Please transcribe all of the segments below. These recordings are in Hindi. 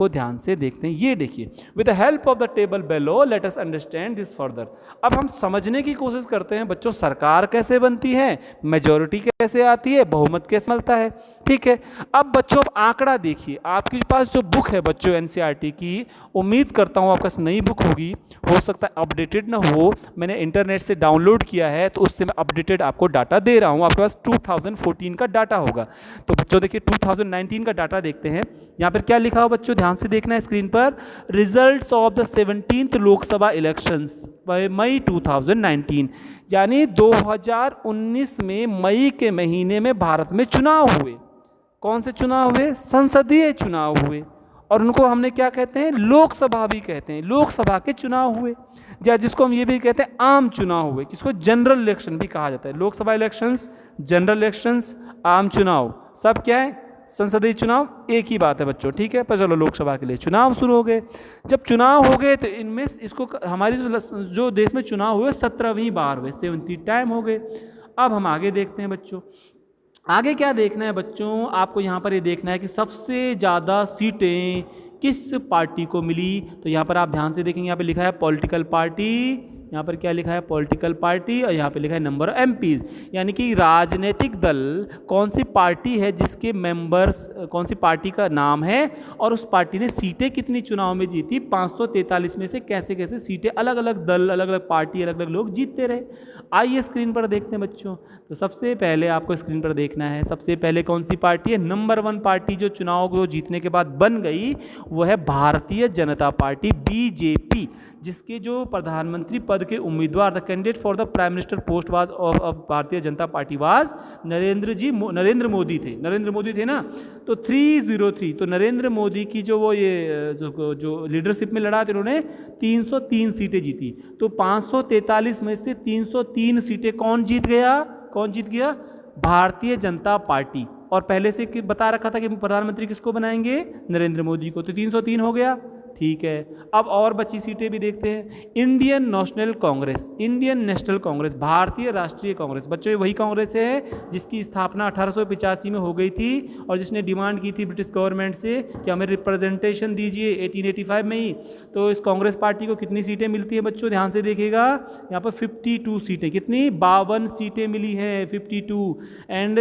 को ध्यान से देखते हैं। ये देखिए, with the help of the table below let us understand this further. अब हम समझने की कोशिश करते हैं बच्चों, सरकार कैसे बनती है, मेजॉरिटी कैसे आती है, बहुमत कैसे मिलता है। ठीक है, अब बच्चों आप आंकड़ा देखिए, आपके पास जो बुक है बच्चों एनसीईआरटी की, उम्मीद करता हूँ आपके पास नई बुक होगी, हो सकता है अपडेटेड ना हो, मैंने इंटरनेट से डाउनलोड किया है तो उससे मैं अपडेटेड आपको डाटा दे रहा हूँ। आपके पास 2014 का डाटा होगा। तो बच्चों देखिए 2019 का डाटा देखते हैं। यहाँ पर क्या लिखा हो बच्चों, ध्यान से देखना है स्क्रीन पर, results of the 17th Lok Sabha elections May 2019, यानी 2019 में मई के महीने में भारत में चुनाव हुए। कौन से चुनाव हुए, संसदीय चुनाव हुए, और उनको हमने क्या कहते हैं, लोकसभा भी कहते हैं। लोकसभा के चुनाव हुए, या जिसको हम ये भी कहते हैं आम चुनाव हुए, किसको जनरल इलेक्शन भी कहा जाता है। लोकसभा इलेक्शंस, जनरल इलेक्शंस, आम चुनाव, सब क्या है, संसदीय चुनाव, एक ही बात है बच्चों। ठीक है, पर चलो लोकसभा के लिए चुनाव शुरू हो गए। जब चुनाव हो गए तो इनमें इसको हमारी जो देश में चुनाव हुए 17वीं बार हुए, 70 टाइम हो गए। अब हम आगे देखते हैं बच्चों, आगे क्या देखना है बच्चों, आपको यहाँ पर ये देखना है कि सबसे ज़्यादा सीटें किस पार्टी को मिली। तो यहाँ पर आप ध्यान से देखेंगे, यहाँ पे लिखा है पॉलिटिकल पार्टी, यहाँ पर क्या लिखा है, पॉलिटिकल पार्टी, और यहाँ पे लिखा है नंबर ऑफ एमपीज, यानी कि राजनीतिक दल कौन सी पार्टी है जिसके मेंबर्स, कौन सी पार्टी का नाम है, और उस पार्टी ने सीटें कितनी चुनाव में जीती। 543 में से कैसे कैसे सीटें अलग अलग दल, अलग अलग पार्टी, अलग अलग लोग जीतते रहे। आइए स्क्रीन पर देखते हैं बच्चों। तो सबसे पहले आपको स्क्रीन पर देखना है, सबसे पहले कौन सी पार्टी है, नंबर 1 पार्टी जो चुनाव को जीतने के बाद बन गई, वो है भारतीय जनता पार्टी, बीजेपी, जिसके जो प्रधानमंत्री पद के उम्मीदवार, the candidate for the prime minister post was of Bharatiya Janata party was Narendra Modi थे। नरेंद्र मोदी थे ना, तो 303, तो नरेंद्र मोदी की जो वो ये जो लीडरशिप में लड़ा थे, उन्होंने 303 सीटें जीती। तो 543 में से 303 सीटें कौन जीत गया, कौन जीत गया, भारतीय जनता पार्टी। और पहले से बता रखा था कि प्रधानमंत्री किसको बनाएंगे, नरेंद्र मोदी को, तो 303 हो गया। ठीक है, अब और बची सीटें भी देखते हैं। Indian National Congress, Indian National Congress, भारतीय राष्ट्रीय कांग्रेस, बच्चों वही कांग्रेस है जिसकी स्थापना 1885 में हो गई थी, और जिसने डिमांड की थी ब्रिटिश गवर्नमेंट से कि हमें रिप्रेजेंटेशन दीजिए 1885 में ही। तो इस कांग्रेस पार्टी को कितनी सीटें मिलती हैं बच्चों, ध्यान से देखिएगा, यहाँ पर 52 सीटें, कितनी, 52 सीटें मिली हैं, 52। एंड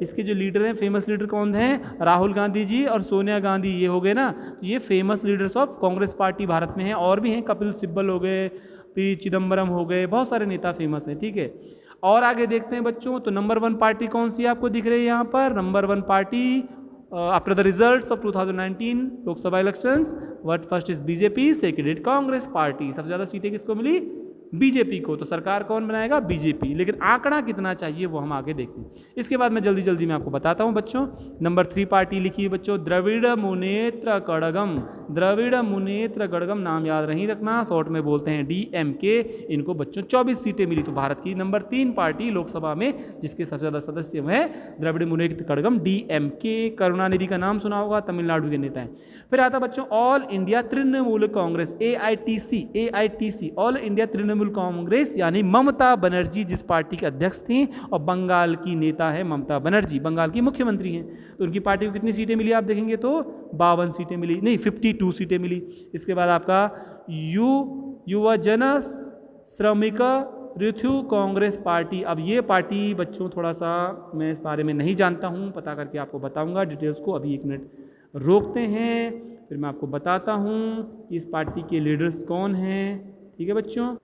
इसके जो लीडर हैं, फेमस लीडर कौन हैं, राहुल गांधी जी और सोनिया गांधी, ये हो गए ना, ये famous leaders of Congress party Bharat में हैं। और भी हैं, कपिल सिब्बल हो गए, पी चिदम्बरम हो गए, बहुत सारे नेता फेमस हैं। ठीक है, और आगे देखते हैं बच्चों। तो नंबर 1 पार्टी कौन सी आपको दिख रही है यहाँ पर, number 1 party after the results of 2019 Lok Sabha elections, what first is BJP, second is Congress party. सबसे ज्यादा सीटें किसको मिली, बीजेपी को। तो सरकार कौन बनाएगा, बीजेपी। लेकिन आंकड़ा कितना चाहिए वो हम आगे देखते हैं। इसके बाद मैं जल्दी जल्दी में आपको बताता हूं बच्चों। नंबर 3 पार्टी लिखी है बच्चों, द्रविड़ मुनेत्र कड़गम। द्रविड़ मुनेत्र कड़गम नाम याद नहीं रखना, शॉर्ट में बोलते हैं डीएमके। इनको बच्चों 24 सीटें मिली। तो भारत की नंबर 3 पार्टी लोकसभा में जिसके सबसे ज्यादा सदस्य है द्रविड़ मुनेत्र कड़गम, डीएमके। करुणानिधि का नाम सुना होगा, तमिलनाडु के नेता हैं। फिर आता बच्चों all India Trinamool Congress, AITC, all India Trinamool Congress, यानी ममता बनर्जी जिस पार्टी के अध्यक्ष थी, और बंगाल की नेता है ममता बनर्जी, बंगाल की मुख्यमंत्री हैं। तो उनकी पार्टी को कितनी सीटें मिली आप देखेंगे तो 52 सीटें मिली, नहीं 52 सीटें मिली। इसके बाद आपका युवजन श्रमिक ऋतु कांग्रेस पार्टी। अब ये पार्टी बच्चों थोड़ा सा मैं इस बारे में नहीं जानता हूँ, पता करके आपको बताऊंगा डिटेल्स को। अभी 1 मिनट रोकते हैं, फिर मैं आपको बताता हूँ कि इस पार्टी के लीडर्स कौन हैं। ठीक है बच्चों,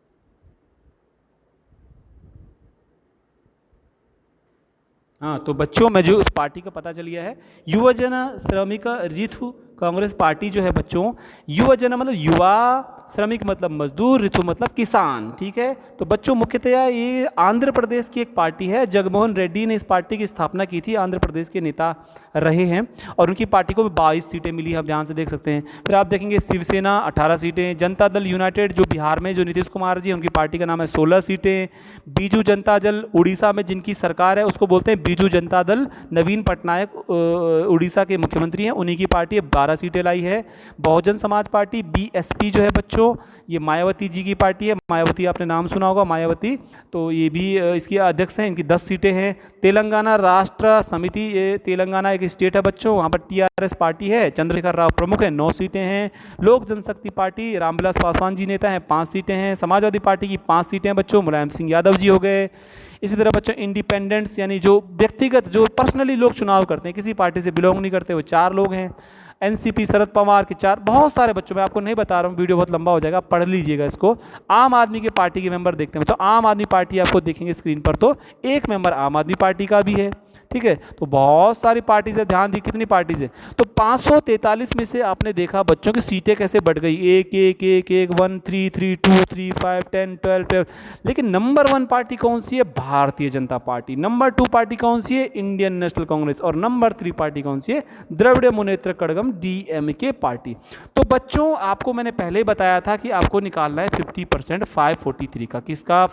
हाँ तो बच्चों में जो उस पार्टी का पता चल गया है, युवजन श्रमिक ऋतु कांग्रेस पार्टी जो है बच्चों, युवजन मतलब युवा, श्रमिक मतलब मजदूर, ऋतु मतलब किसान। ठीक है, तो बच्चों मुख्यतया ये आंध्र प्रदेश की एक पार्टी है। जगनमोहन रेड्डी ने इस पार्टी की स्थापना की थी, आंध्र प्रदेश के नेता रहे हैं, और उनकी पार्टी को 22 सीटें मिली, आप ध्यान से देख सकते हैं। फिर आप देखेंगे शिवसेना 18 सीटें, जनता दल यूनाइटेड जो बिहार में जो नीतीश कुमार जी उनकी पार्टी का नाम है 16 सीटें, बीजू जनता दल उड़ीसा में जिनकी सरकार है उसको बोलते हैं बीजू जनता दल, नवीन पटनायक उड़ीसा के मुख्यमंत्री हैं, उन्हीं की पार्टी 12 सीटें लाई है। बहुजन समाज पार्टी बीएसपी जो है बच्चों बच्चों, ये मायावती जी की पार्टी है। मायावती आपने नाम सुना होगा, मायावती, तो ये भी इसकी अध्यक्ष हैं। इनकी 10 सीटें हैं। तेलंगाना राष्ट्र समिति, ये तेलंगाना एक स्टेट है बच्चों, वहाँ पर TRS पार्टी है, चंद्रशेखर राव प्रमुख है, 9 सीटें हैं। लोक जनशक्ति पार्टी, रामविलास पासवान जी नेता हैं, 5 सीटें हैं। समाजवादी पार्टी की 5 सीटें हैं बच्चों, मुलायम सिंह यादव जी हो गए। इसी तरह बच्चों इंडिपेंडेंट्स यानी जो व्यक्तिगत, जो पर्सनली लोग चुनाव करते हैं, किसी पार्टी से बिलोंग नहीं करते, वो 4 लोग हैं। NCP शरद पवार के 4, बहुत सारे बच्चों, मैं आपको नहीं बता रहा हूँ, वीडियो बहुत लंबा हो जाएगा, पढ़ लीजिएगा इसको। आम आदमी की पार्टी के मेंबर देखते हैं तो आम आदमी पार्टी आपको देखेंगे स्क्रीन पर, तो एक मेंबर आम आदमी पार्टी का भी है। ठीक है, तो बहुत सारी पार्टीज है, ध्यान दी कितनी पार्टीज है। तो 543 में से आपने देखा बच्चों की सीटें कैसे बढ़ गई, 1 1 1 1 1 3 3 2 3 5 10 12 12। लेकिन नंबर 1 पार्टी कौन सी है? Bharatiya Janata party. Number 2 party कौन सी है? Indian National Congress. और नंबर 3 पार्टी कौन सी है? Dravida Munnetra Kazhagam DMK party. तो बच्चों आपको मैंने पहले ही बताया था कि आपको निकालना है 50% 543 का। किसका?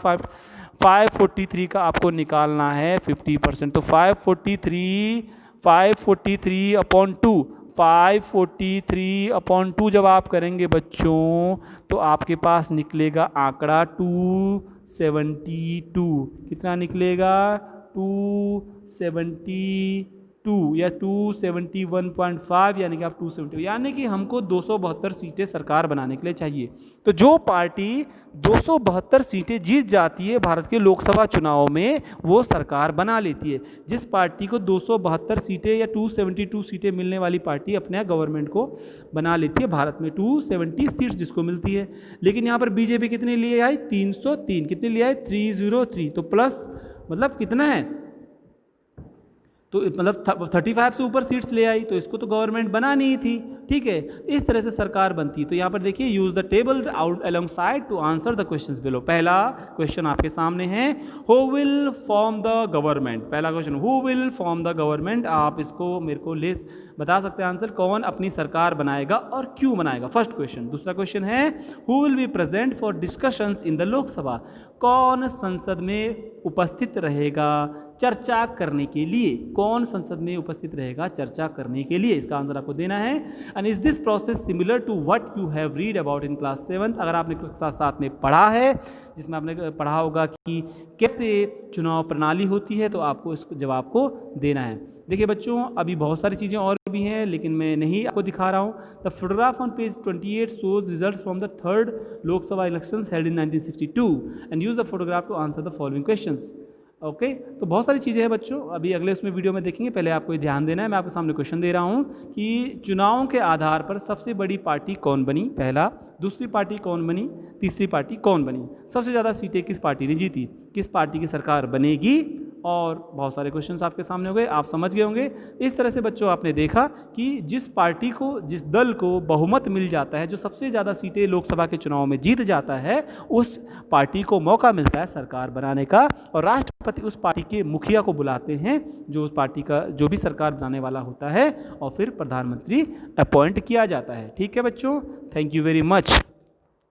543 का आपको निकालना है 50%। तो 543 अपॉन 2, 543 अपॉन 2 जब आप करेंगे बच्चों तो आपके पास निकलेगा आंकड़ा 272। कितना निकलेगा? 272 या 271.5, यानी कि आप 270, यानी कि हमको 272 सीटें सरकार बनाने के लिए चाहिए। तो जो पार्टी 272 सीटें जीत जाती है भारत के लोकसभा चुनाव में, वो सरकार बना लेती है। जिस पार्टी को 272 सीटें या 272 सीटें मिलने वाली पार्टी अपने गवर्नमेंट को बना लेती है। भारत में 270 सीट्स जिसको मिलती है। लेकिन यहाँ पर बीजेपी कितने लिए आई? 303। कितने लिए आई? 303। तो प्लस मतलब कितना है? तो मतलब 35 से ऊपर सीट्स ले आई, तो इसको तो गवर्नमेंट बनानी ही थी। ठीक है, इस तरह से सरकार बनती है। तो यहाँ पर देखिए, use the table out alongside to answer the questions below. पहला क्वेश्चन आपके सामने है, who will form the government. पहला question, who will form the government. आप इसको मेरे को बता सकते हैं आंसर, कौन अपनी सरकार बनाएगा और क्यों बनाएगा, फर्स्ट क्वेश्चन। दूसरा क्वेश्चन है, who will be present for discussions in the Lok Sabha. कौन संसद में उपस्थित रहेगा चर्चा करने के लिए? कौन संसद में उपस्थित रहेगा चर्चा करने के लिए? इसका आंसर आपको देना है। And is this process similar to what you have read about in class 7। अगर आपने कक्षा 7 में पढ़ा है, जिसमें आपने पढ़ा होगा कि कैसे चुनाव प्रणाली होती है, तो आपको इस जवाब को देना है। देखिए बच्चों, अभी बहुत सारी चीज़ें और भी हैं, लेकिन मैं नहीं आपको दिखा रहा हूँ। The photograph on page 28 shows results from the 3rd Lok Sabha elections held in 1962 and use the photograph to answer the following questions. Okay, तो बहुत सारी चीज़ें हैं बच्चों, अभी अगले उसमें वीडियो में देखेंगे। पहले आपको ये ध्यान देना है, मैं आपके सामने क्वेश्चन दे रहा हूँ कि चुनावों के आधार पर सबसे बड़ी पार्टी कौन बनी, पहला। दूसरी पार्टी कौन बनी, तीसरी पार्टी कौन बनी, सबसे ज़्यादा सीटें किस पार्टी ने जीती, किस पार्टी की सरकार बनेगी, और बहुत सारे क्वेश्चंस आपके सामने हो गए, आप समझ गए होंगे। इस तरह से बच्चों आपने देखा कि जिस पार्टी को, जिस दल को बहुमत मिल जाता है, जो सबसे ज़्यादा सीटें लोकसभा के चुनाव में जीत जाता है, उस पार्टी को मौका मिलता है सरकार बनाने का, और राष्ट्रपति उस पार्टी के मुखिया को बुलाते हैं, जो उस पार्टी का जो भी सरकार बनाने वाला होता है, और फिर प्रधानमंत्री अपॉइंट किया जाता है। ठीक है बच्चों, थैंक यू वेरी मच।